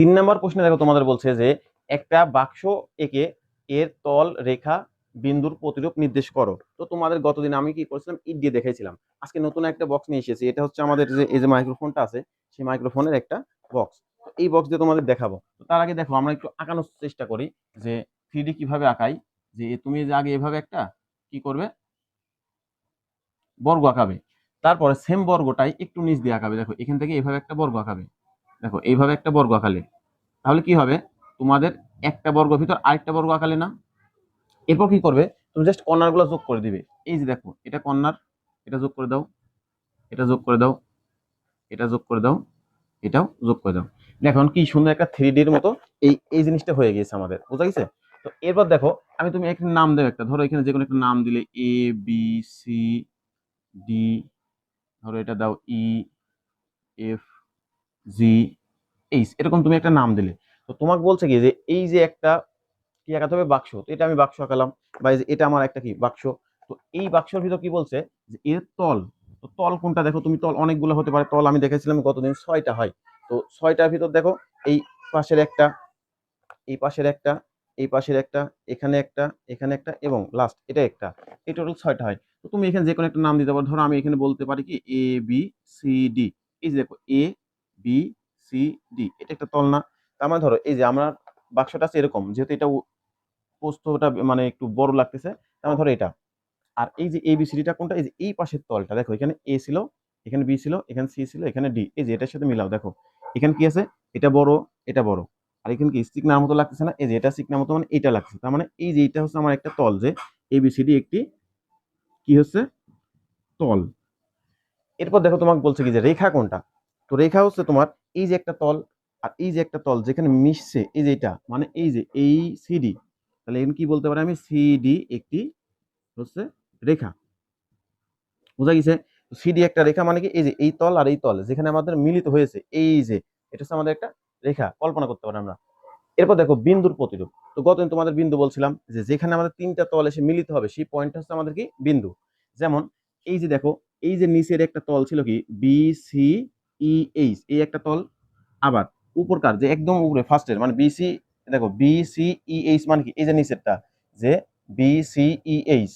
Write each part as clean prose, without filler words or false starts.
3 number প্রশ্নে দেখো তোমাদের বলছে যে একটা বাক্স এঁকে এর তল রেখা বিন্দুর প্রতিরূপ নির্দেশ করো। তো তোমাদের গতদিন আমি কি করেছিলাম, ইট দিয়ে দেখাইছিলাম। আজকে নতুন একটা বক্স নিয়ে এসেছি। এটা হচ্ছে আমাদের যে এই যে মাইক্রোফোনটা আছে, সেই মাইক্রোফোনের একটা বক্স। এই বক্স দিয়ে তোমাদের দেখাবো। তো তার আগে দেখো আমরা একটু আঁকানোর চেষ্টা করি যে 3D কিভাবে আঁকাই। যে তুমি যে আগে এভাবে একটা কি করবে, বর্গ আঁকাবে। তারপরে সেম বর্গটাই একটু নিচ দিয়ে আঁকাবে। দেখো এখান থেকে এইভাবে একটা বর্গ আঁকাবে। দেখো এইভাবে একটা বর্গ আঁকালে তাহলে কি হবে, তোমাদের একটা বর্গ ভিতর আরেকটা বর্গ আঁকালে না। এরপর কি করবে, তুমি জাস্ট কর্নার গুলো যোগ করে দিবে। এই যে দেখো এটা কর্নার, এটা যোগ করে দাও, এটা যোগ করে দাও, এটা যোগ করে দাও, এটাও যোগ করে দাও। দেখুন কি সুন্দর একটা 3D এর মতো এই এই জিনিসটা হয়ে গেছে আমাদের, বুঝা গেছে? তো এরপর দেখো আমি তুমি একটা নাম দেও, একটা ধরো এখানে যে কোনো একটা নাম দিলে এ বি সি ডি, ধরো এটা দাও ই এফ জি এইচ, এরকম তুমি একটা নাম দিলে। তো তোমাকে বলছে কি যে এই যে একটা কি আঁকাতে হবে, বাক্স। তো এটা আমি বাক্স আঁকালাম, বা এই যে এটা আমার একটা কি বাক্স। তো এই বাক্সের ভিতর কি বলছে যে এর তল। তো তল কোনটা, দেখো তুমি তল অনেকগুলো হতে পারে। তল আমি দেখেছিলাম গতদিন 6টা হয়। তো 6টার ভিতর দেখো এই পাশের একটা, এই পাশের একটা, এই পাশের একটা, এখানে একটা, এখানে একটা এবং লাস্ট এটা একটা, এই টোটাল 6টা হয়। তো তুমি এখানে যে কোনো একটা নাম দিতে পারো। ধরো আমি এখানে বলতে পারি কি এ বি সি ডি। এই যে দেখো এ বি সি ডি, এটা একটা তল না? তার মানে ধরো এই যে আমরা বাক্সটা আছে এরকম, যেহেতু এটা প্রস্থটা মানে একটু বড় লাগতেছে, তার মানে ধরো এটা। আর এই যে এবিসিডিটা কোনটা, এই যে এই পাশের তলটা। দেখো এখানে এ ছিল, এখানে বি ছিল, এখানে সি ছিল, এখানে ডি। এই যে এটার সাথে মিলাও, দেখো এখানে কি আছে, এটা বড়, এটা বড়। আর এখানে কি সিকনার মতো লাগতেছে না, এই যে এটা সিকনার মতো মানে এটা লাগছে। তার মানে এই যে এটা হচ্ছে আমার একটা তল, যে এবিসিডি একটি কি হচ্ছে, তল। এরপর দেখো তোমাকে বলছে কি যে রেখা কোনটা। তো রেখা হচ্ছে তোমার এই যে একটা তল, আর এই যে একটা তল যেখানে মিশছে, এই যে এটা মানে এই যে এই সিডি। তাহলে এখানে কি বলতে পারি আমি, সিডি একটি হচ্ছে রেখা। বোঝা গেছে? সিডি একটা রেখা মানে কি, এই যে এই তল আর এই তল যেখানে আমাদের মিলিত হয়েছে, এই যে এটা হচ্ছে আমাদের একটা রেখা, কল্পনা করতে পারি আমরা। এরপর দেখো বিন্দুর প্রতিরূপ। তো গতদিন তোমাদের বিন্দু বলছিলাম যে যেখানে আমাদের 3টা তল এসে মিলিত হবে, সেই পয়েন্টটা হচ্ছে আমাদের কি বিন্দু। যেমন এই যে দেখো, এই যে নিচের একটা তল ছিল কি বি সি ই এইচ, এই একটা তল। আবার উপরকার যে একদম উপরে ফার্স্টের মানে বিসি, দেখো বি সি ই এইচ মানে কি, এই যে নিচেরটা যে বি সি ই এইচ।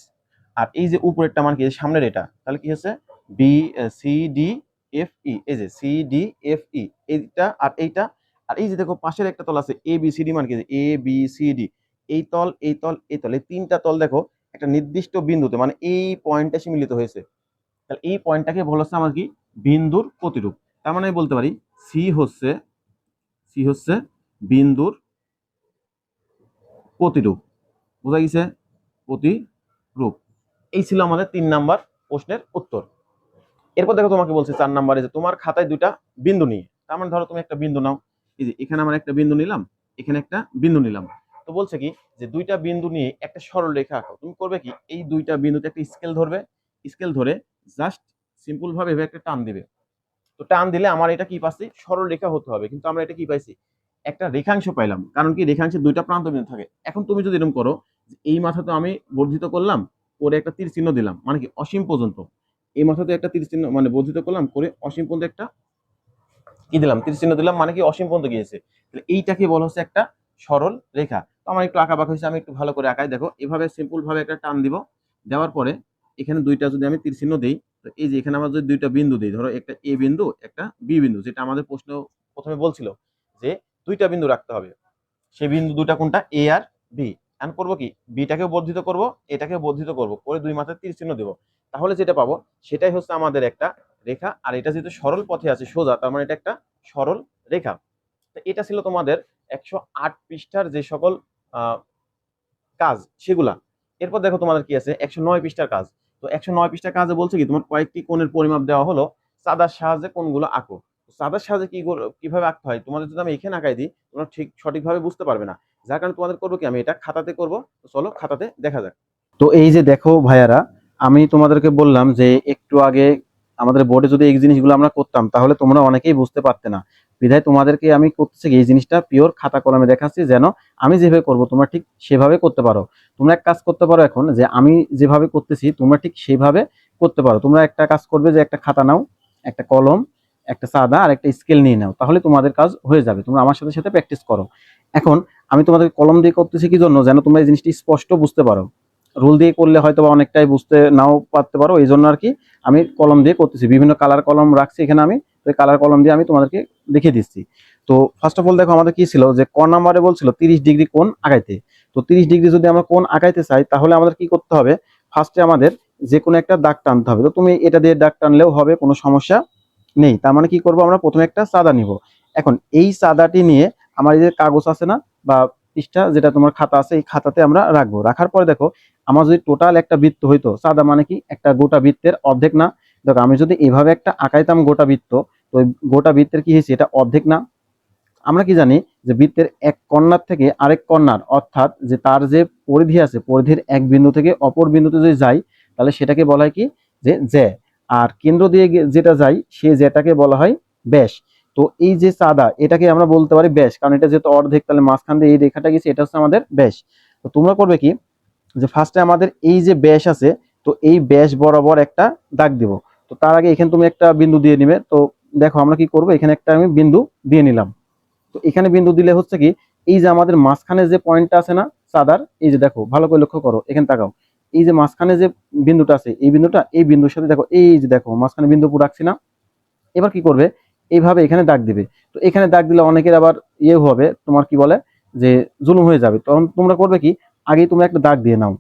আর এই যে উপরেরটা মানে কি সামনের এটা, তাহলে কি হচ্ছে B C D F E, এই যে সি ডি এফ ই, এইটা আর এইটা। আর এই যে দেখো পাশের একটা তল আছে এ বি সি ডি মানে কি এ বি সি ডি, এই তল এই তল এই তল, এই 3টা তল দেখো একটা নির্দিষ্ট বিন্দুতে মানে এই পয়েন্টে এসে মিলিত হয়েছে। তাহলে এই পয়েন্টটাকে বলা হচ্ছে আমার কি বিন্দুর প্রতিরূপ। তার মানে আমি বলতে পারি সি হচ্ছে, সি হচ্ছে বিন্দুর প্রতিরূপ। বোঝা গেছে? প্রতিরূপ। এই ছিল আমাদের 3 নাম্বার প্রশ্নের উত্তর। এরপর দেখো তোমাকে বলছে 4 নাম্বারে যে তোমার খাতায় 2টা বিন্দু নিয়ে। তার মানে ধরো তুমি একটা বিন্দু নাও, এই যে এখানে আমার একটা বিন্দু নিলাম, এখানে একটা বিন্দু নিলাম। তো বলছে কি যে 2টা বিন্দু নিয়ে একটা সরল রেখা আঁকো। তুমি করবে কি, এই 2টা বিন্দুতে একটা স্কেল ধরবে, স্কেল ধরে জাস্ট সিম্পল ভাবে এভাবে একটা টান দিবে। তো টান দিলে আমার এটা কি পাচ্ছি, সরল রেখা হতে হবে। কিন্তু আমরা এটা কি পাইছি, একটা রেখাংশ পাইলাম। কারণ কি রেখাংশে 2টা প্রান্ত বিন্দু থাকে। এখন তুমি যদি এরকম করো, এই মাথাতে আমি বর্ধিত করলাম, করে একটা তীর চিহ্ন দিলাম, মানে কি অসীম পর্যন্ত। এই মাথাতে একটা তীর চিহ্ন মানে বর্ধিত করলাম, করে অসীম পর্যন্ত একটা কি দিলাম, তীর চিহ্ন দিলাম, মানে কি অসীম পর্যন্ত গিয়েছে। তাহলে এইটাকে বলা হচ্ছে একটা সরল রেখা। তো আমার একটু আঁকা বাঁকা হয়েছে, আমি একটু ভালো করে আঁকাই। দেখো এভাবে সিম্পল ভাবে একটা টান দিব, দেওয়ার পরে এখানে 2টা যদি আমি তীর চিহ্ন দিই, তো এই যে এখানে আমরা যদি 2টা বিন্দু দিই, ধরো একটা এ বিন্দু একটা বি বিন্দু, যেটা আমাদের প্রশ্ন প্রথমে বলছিল যে 2টা বিন্দু রাখতে হবে। সেই বিন্দু 2টা কোনটা, এ আর বি। এখন করবো কি, বিটাকেও বর্ধিত করব, এটাকেও বর্ধিত করব, করে 2 মাথায় তীর চিহ্ন দেবো। তাহলে যেটা পাবো সেটাই হচ্ছে আমাদের একটা রেখা। আর এটা যেহেতু সরল পথে আছে সোজা, তার মানে এটা একটা সরল রেখা। তো এটা ছিল তোমাদের 108 পৃষ্ঠার যে সকল কাজ সেগুলা। এরপর দেখো তোমাদের কি আছে 109 পৃষ্ঠার কাজ। তো 109 পৃষ্ঠার কাজে বলছে কি, তোমার কয়েকটি কোণের পরিমাপ দেওয়া হলো, চাঁদার সাহায্যে কোণগুলো আঁকো। চাঁদার সাহায্যে কিভাবে আঁকতে হয়, তোমাদের যদি আমি এখানে আঁকাই দিই, তোমরা ঠিক সঠিকভাবে বুঝতে পারবে না। যার কারণে তোমাদের করবো কি, আমি এটা খাতাতে করবো। তো চলো খাতাতে দেখা যাক। তো এই যে দেখো ভাইয়ারা, আমি তোমাদেরকে বললাম যে একটু আগে আমাদের বোর্ডে যদি এই জিনিসগুলো আমরা করতাম, তাহলে তোমরা অনেকেই বুঝতে পারতে না। বিধায় তোমাদেরকে আমি করতেছি এই জিনিসটা পিওর খাতা কলমে দেখাচ্ছি, যেন আমি যেভাবে করব তোমরা ঠিক সেভাবে করতে পারো। তোমরা এক কাজ করতে পারো এখন, যে আমি যেভাবে করতেছি তোমরা ঠিক সেভাবে করতে পারো। তোমরা একটা কাজ করবে, যে একটা খাতা নাও, একটা কলম, একটা সাদা আর একটা স্কেল নিয়ে নাও, তাহলে তোমাদের কাজ হয়ে যাবে। তোমরা আমার সাথে সাথে প্র্যাকটিস করো। এখন আমি তোমাদের কলম দিয়ে করতেছি কি জন্য, যেন তোমরা এই জিনিসটি স্পষ্ট বুঝতে পারো। রুল দিয়ে করলে হয়তো বা অনেকটাই বুঝতে নাও পারতে পারো, এই জন্য আর কি আমি কলম দিয়ে করতেছি। বিভিন্ন কালার কলম রাখছি এখানে আমি, তো এই কালার কলম দিয়ে আমি তোমাদেরকে দেখিয়ে দিচ্ছি। তো ফার্স্ট অফ অল দেখো আমাদের কি ছিল, যে ক নাম্বারে বলছিল 30 ডিগ্রি কোণ আগাইতে। তো 30 ডিগ্রি যদি আমরা কোণ আগাইতে চাই, তাহলে আমাদের কি করতে হবে, ফার্স্টে আমাদের যে কোনো একটা দাগ টানতে হবে। তো তুমি এটা দিয়ে দাগ টানলেও হবে, কোনো সমস্যা নেই। তার মানে কি করব, আমরা প্রথমে একটা চাঁদা নিব। এখন এই চাঁদাটি নিয়ে আমার এই যে কাগজ আছে না, বা পৃষ্ঠা যেটা তোমার খাতা আছে, এই খাতাতে আমরা রাখবো। রাখার পরে দেখো আমার যদি টোটাল একটা বৃত্ত হইতো, চাঁদা মানে কি একটা গোটা বৃত্তের অর্ধেক না। দেখো আমি যদি এভাবে একটা আঁকাইতাম গোটা বৃত্ত, তো গোটা বৃত্তের কি হয়েছে, এটা অর্ধেক না। আমরা কি জানি যে বৃত্তের এক কর্নার থেকে আরেক কর্নার, অর্থাৎ যে তার যে পরিধি আছে, পরিধির এক বিন্দু থেকে অপর বিন্দুতে যদি যাই, তাহলে সেটাকে বলা হয় কি, যে জ্যা। আর কেন্দ্র দিয়ে যেটা যাই, সে জ্যাটাকে বলা হয় ব্যাস। তো এই যে চাঁদা, এটাকে আমরা বলতে পারি ব্যাস, কারণ এটা যেহেতু অর্ধেক, তাহলে মাঝখান দিয়ে এই রেখাটা গেছে, এটা হচ্ছে আমাদের ব্যাস। তো তোমরা করবে কি, যে ফার্স্টে আমাদের এই যে ব্যাস আছে, তো এই ব্যাস বরাবর একটা দাগ দিব। তো তার আগে এখানে তুমি একটা বিন্দু দিয়ে নিবে। তো দেখো আমরা কি করব, এখানে একটা আমি বিন্দু দিয়ে নিলাম। তো এখানে বিন্দু দিলে হচ্ছে কি, এই যে আমাদের মাঝখানে যে পয়েন্টটা আছে না চাঁদার, এই যে দেখো ভালো করে লক্ষ্য করো, এখানে তাকাও, এই যে মাঝখানে যে বিন্দুটা আছে, এই বিন্দুটা এই বিন্দুর সাথে দেখো, এই যে দেখো মাঝখানে বিন্দু রাখছি না। এবার কি করবে, এইভাবে এখানে দাগ দিবে। তো এখানে দাগ দিলে অনেকের আবার ইয়ে হবে, তোমার কি বলে, যে জুলুম হয়ে যাবে। তখন তোমরা করবে কি, আগেই তোমরা একটা দাগ দিয়ে নাও।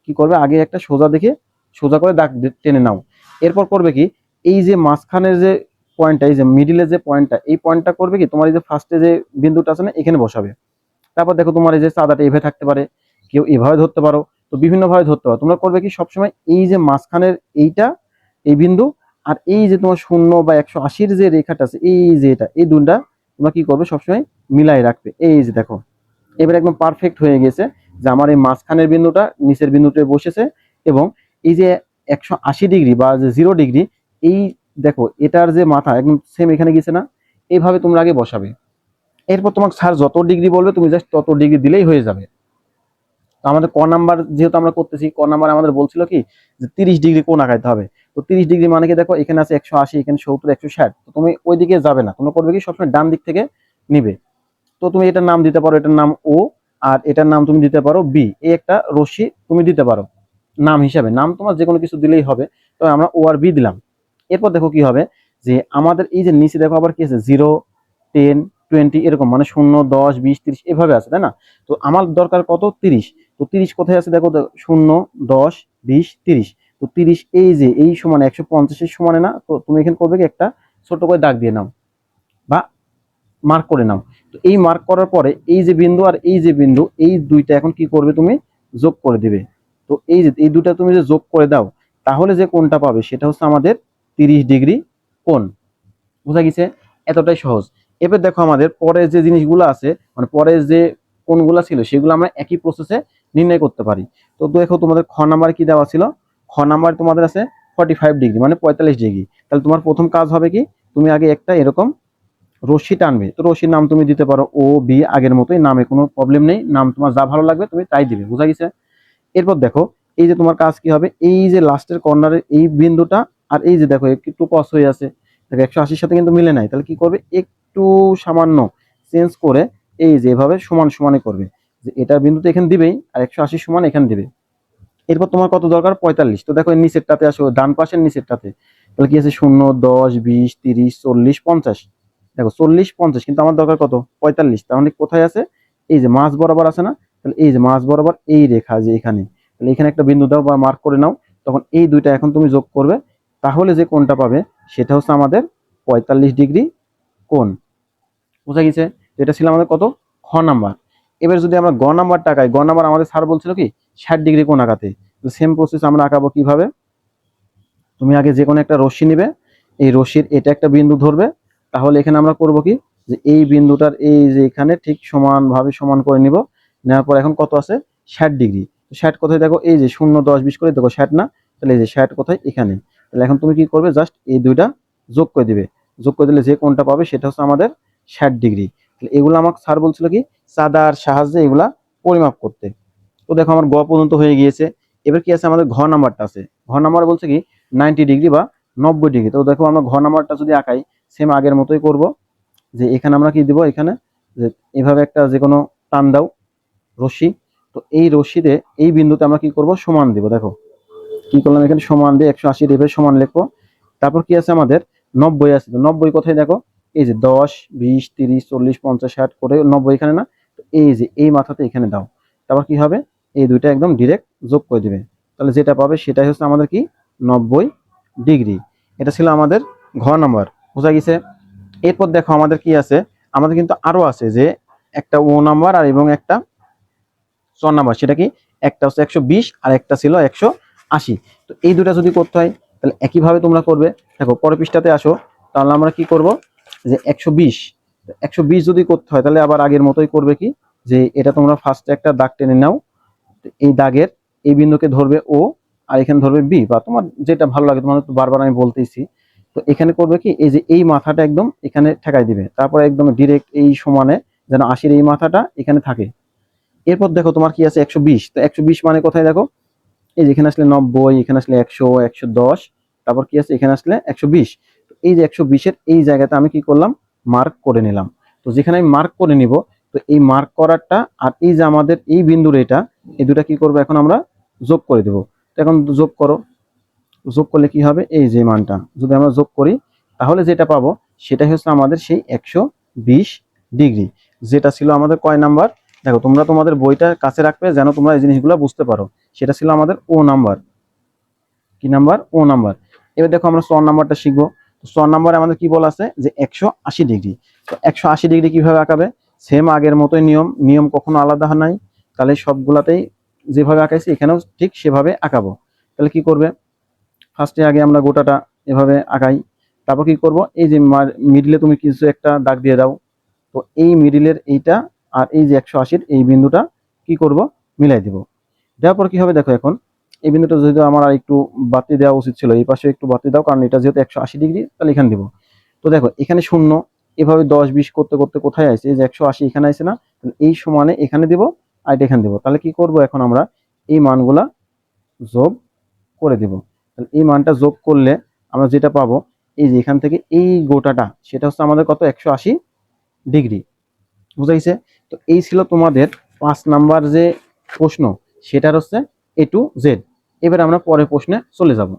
কি করবে, আগে একটা সোজা দেখে সোজা করে দাগ টেনে নাও। এরপর করবে কি, এই যে মাঝখানের যে পয়েন্টটা, এই যে মিডিলের যে পয়েন্টটা, এই পয়েন্টটা করবে কি, তোমার এই যে ফার্স্টে যে বিন্দুটা আছে না, এখানে বসাবে। তারপর দেখো তোমার এই যে চাঁদাটা এভাবে থাকতে পারে, কেউ এভাবে ধরতে পারো, তো বিভিন্ন ভাবে ধরতে পারো। তোমরা করবে কি, সবসময় এই যে মাঝখানের এইটা, এই বিন্দু, আর এই যে তোমার 0 বা 180-র যে রেখাটা আছে, এই যে এটা, এই দুটা তোমরা কি করবে, সবসময় মিলাই রাখবে। এই যে দেখো এবার একদম পারফেক্ট হয়ে গেছে, যে আমার এই মাঝখানের বিন্দুটা নিচের বিন্দুতে বসেছে, এবং এই যে 180 ডিগ্রি বা যে 0 ডিগ্রি, এই দেখো এটার যে মাথা একদম সেম এখানে গেছে না। এইভাবে তোমরা আগে বসাবে। এরপর তোমার স্যার যত ডিগ্রি বলবে তুমি জাস্ট তত ডিগ্রি দিলেই হয়ে যাবে। তো আমাদের ক নাম্বার যেহেতু আমরা করতেছি, ক নাম্বার আমাদের বলছিল কি, যে 30 ডিগ্রি কোণ আঁকাইতে হবে। তো 30 ডিগ্রি মানে কি, দেখো এখানে আছে 180, এখানে 70, 160। তো তুমি ওই দিকে যাবে না, তোমরা করবে কি, সবসময় ডান দিক থেকে নিবে। তো তুমি এটার নাম দিতে পারো, এটার নাম ও, আর এটার নাম তুমি দিতে পারো বি। এই একটা রশ্মি তুমি দিতে পারো নাম হিসাবে, নাম তোমার যে কোনো কিছু দিলেই হবে। তো আমরা ও আর বি দিলাম। এরপর দেখো কি হবে, যে আমাদের এই যে নিচে দেখো আবার কি আছে, 0, 10, 20 এরকম, মানে 0, 10, 20, 30 এভাবে আছে, তাই না? তো আমার দরকার কত, 30। তো 30 কোথায় আছে দেখো, 0, 10, 20, 30। তো 30 এই যে এই সমান 150-এর সমানে না। তো তুমি এখানে করবে কি, একটা ছোট করে দাগ দিয়ে নাও বা মার্ক করে নাও। তো এই মার্ক করার পরে এই যে বিন্দু আর এই যে বিন্দু, এই দুইটা এখন কি করবে, তুমি যোগ করে দিবে। তো এই যে এই দুইটা তুমি যে যোগ করে দাও, তাহলে যে কোণটা পাবে সেটা হচ্ছে আমাদের 30 ডিগ্রি কোণ। বোঝা গেছে? এতটাই সহজ। এবার দেখো আমাদের পরে যে জিনিসগুলো আছে, মানে পরে যে কোণগুলো ছিল, সেগুলো আমরা একই প্রসেসে নির্ণয় করতে পারি। তো দেখো তোমাদের খ নাম্বার কি দেওয়া ছিল, খ নাম্বার তোমাদের আছে 45 ডিগ্রি, মানে 45 ডিগ্রি। তাহলে তোমার প্রথম কাজ হবে কি, তুমি আগে একটা এরকম রশ্মি টানবে। তো রশ্মির নাম তুমি দিতে পারো ও বি, আগের মতোই, নামে কোনো প্রবলেম নেই, নাম তোমার যা ভালো লাগবে তুমি তাই দিবে। বোঝা গেছে? এরপর দেখো এই যে তোমার কাজ কি হবে, এই যে লাস্টের কর্নারের এই বিন্দুটা, আর এই যে দেখো একটু ক্রস হয়ে আছে, দেখো 180-র সাথে কিন্তু মিলে নাই। তাহলে কি করবে, একটু সামান্য চেঞ্জ করে এই যে এভাবে সমান সমানে করবে, যে এটা বিন্দু তো এখানে দিবেই, আর 180 সমান এখানে দিবে। এরপর তোমার কত দরকার, 45। তো দেখো নিচেরটাতে আসো, ডান পাশের নিচেরটাতে, তাহলে কি আছে, 0, 10, 20, 30, 40, 50। দেখো 40, 50, কিন্তু আমার দরকার কত, 45। তাহলে কোথায় আছে, এই যে মাঝ বরাবর আছে না। তাহলে এই যে মাঝ বরাবর এই রেখা যে এখানে, তাহলে এখানে একটা বিন্দু দাও বা মার্ক করে নাও। তখন এই দুইটা এখন তুমি যোগ করবে, তাহলে যে কোণটা পাবে সেটা হচ্ছে আমাদের 45 ডিগ্রি কোণ। বোঝা গেছে? এটা ছিল আমাদের কত, খ নাম্বার। এবার যদি আমরা গ নাম্বার টাকাই, গ নাম্বার আমাদের স্যার বলছিল কি 60 ডিগ্রি কোণ আঁকাতে। তো সেম প্রসেস আমরা আঁকাবো কিভাবে, তুমি আগে যে কোনো একটা রশ্মি নিবে, এই রশ্মির এটা একটা বিন্দু ধরবে। তাহলে এখানে আমরা করব কি, যে এই বিন্দুটার এই যে এখানে ঠিক সমানভাবে সমান করে নিব। নেওয়ার পর এখন কত আছে, 60 ডিগ্রি। 60 কোথায় দেখো, এই যে 0, 10, 20 করে দেখো 60 না। তাহলে এই যে 60 কোথায়, এখানে। তাহলে এখন তুমি কি করবে, জাস্ট এই দুইটা যোগ করে দিবে। যোগ করে দিলে যে কোণটা পাবে সেটা হচ্ছে আমাদের 60 ডিগ্রি। তাহলে এগুলো আমাকে স্যার বলছিল কি, চাঁদার সাহায্যে এগুলা পরিমাপ করতে। তো দেখো আমার গ পর্যন্ত হয়ে গিয়েছে। এবার কি আছে, আমাদের ঘ নাম্বারটা আছে। ঘ নাম্বার বলছে কি 90 ডিগ্রি বা 90 ডিগ্রি। তো দেখো আমরা ঘ নাম্বারটা যদি আঁকাই, সেম আগের মতোই করব, যে এখানে আমরা কি দিব, এখানে যে এভাবে একটা যে কোনো টান দাও রশ্মি, তো এই রশ্মিতে এই বিন্দুতে আমরা কি করব, সমান দিব। দেখো কি করলাম, এখানে সমান দিয়ে 180 এভাবে সমান লিখবো। তারপর কি আছে আমাদের 90 আছে, তো 90 কোথায় দেখো, এই যে 10 20 30 40 50 60 করে 90 এখানে না, তো এই যে এই মাথাতে এখানে দাও। তারপর কি হবে, এই দুইটা একদম ডিরেক্ট যোগ করে দিবে, তাহলে যেটা পাবে সেটাই হচ্ছে আমাদের কি 90 ডিগ্রি। এটা ছিল আমাদের ঘ নাম্বার, বোঝা গেছে। এরপর দেখো আমাদের কি আছে, আমাদের কিন্তু আরো আছে, যে একটা ও নাম্বার আর এবং একটা চ নাম্বার, সেটা কি, একটা হচ্ছে 120 আর একটা ছিল 180। তো এই দুটা যদি করতে হয় তাহলে একইভাবে তোমরা করবে। দেখো পরের পৃষ্ঠাতে আসো, তাহলে আমরা কি করব, যে 120 যদি করতে হয় তাহলে আবার আগের মতোই করবে, কি যে এটা তোমরা ফার্স্টে একটা দাগ টেনে নাও, তো এই দাগের এই বিন্দুকে ধরবে ও, আর এখানে ধরবে বি, বা তোমার যেটা ভালো লাগে, তোমার তো বারবার আমি বলতেইছি। তো এখানে করবে কি, এই যে এই মাথাটা একদম এখানে ঠেকাই দিবে, তারপরে একদম ডিরেক্ট এই সমানে যেন 80 এই মাথাটা এখানে থাকে। এরপর দেখো তোমার কি আছে 120, তো 120 মানে কোথায় দেখো, এই যে এখানে আসলে 90, এখানে আসলে 100 110, তারপর কি আছে এখানে আসলে 120। তো এই যে 120-এর এই জায়গাতে আমি কি করলাম, মার্ক করে নিলাম। তো যেখানে আমি মার্ক করে নিব, তো এই মার্ক করারটা আর এই যে আমাদের এই বিন্দুর এটা, এই দুটা কি করবো এখন আমরা যোগ করে দেব। তো এখন যোগ করো, যোগ করলে কি হবে, এই যে মানটা যদি আমরা যোগ করি তাহলে যেটা পাবো সেটাই হচ্ছে আমাদের সেই 120 ডিগ্রি, যেটা ছিল আমাদের কয় নাম্বার। দেখো তোমরা তোমাদের বইটা কাছে রাখবে যেন তোমরা এই জিনিসগুলো বুঝতে পারো। সেটা ছিল আমাদের ও নাম্বার, কি নাম্বার, ও নাম্বার। এবার দেখো আমরা ছ নাম্বারটা শিখবো। তো ছ নাম্বারে আমাদের কি বলা আছে, যে 180 ডিগ্রি। তো 180 ডিগ্রি কিভাবে আঁকাবে, সেম আগের মতোই নিয়ম, নিয়ম কখনো আলাদা হয় নাই, তাহলে সবগুলাতেই যেভাবে আঁকাইছি এখানেও ঠিক সেভাবে আঁকাবো। তাহলে কি করবে, ফার্স্টে আগে আমরা গোটাটা এভাবে আঁকাই, তারপর কি করব, এই যে মিডিলে তুমি কিছু একটা দাগ দিয়ে দাও, তো এই মিডিলের এইটা আর এই যে 180-র এই বিন্দুটা কি করব, মিলাই দিব। দেওয়ার পর কি হবে, দেখো এখন এই বিন্দুটা যেহেতু আমার আর একটু বাতি দেওয়া উচিত ছিল, এই পাশে একটু বাতি দাও, কারণ এটা যেহেতু 180 ডিগ্রি, তাহলে এখানে দিব। তো দেখো এখানে শূন্য, এভাবে 10 20 করতে করতে কোথায় আসছে, এই যে 180 এখানে আসছে না, তাহলে এই সমানে এখানে দিব আর এটা এখানে দিব। তাহলে কি করব, এখন আমরা এই মানগুলা যোগ করে দিব। তাহলে এই মানটা যোগ করলে আমরা যেটা পাবো, এই যে এখান থেকে এই গোটাটা সেটা হচ্ছে আমাদের কত, 180 ডিগ্রি, বুঝাইছে। তো এই ছিল তোমাদের 5 নাম্বার যে প্রশ্ন, সেটার হচ্ছে A to Z। এবার আমরা পরের প্রশ্নে চলে যাব।